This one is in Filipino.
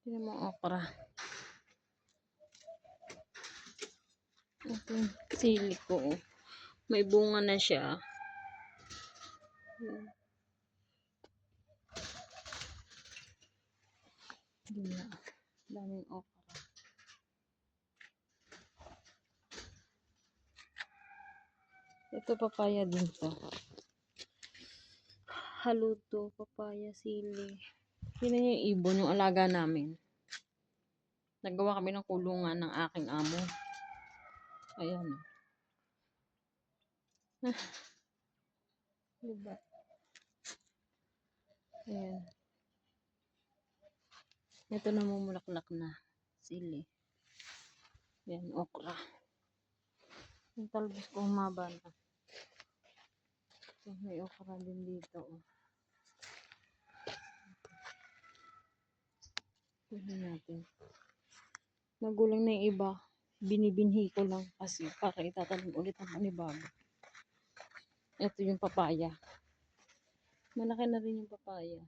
Tingnan mo okra. Ito yung sili ko. May bunga na siya. Gila. Daming okra. Ito papaya din to. Haluto, papaya, sili. Tingnan niyo yung ibon, yung alaga namin. Nagawa kami ng kulungan ng aking amo. Ayan. Diba? Ayan. Ito namumulaklak na sili. Ayan, okra. Yung talbos ko humaba na. So, may okra din dito. Oh. Tignan natin. Magulang na yung iba. Binibinhi ko lang kasi para itatanim ulit ang panibago. Ito yung papaya. Malaki na rin yung papaya.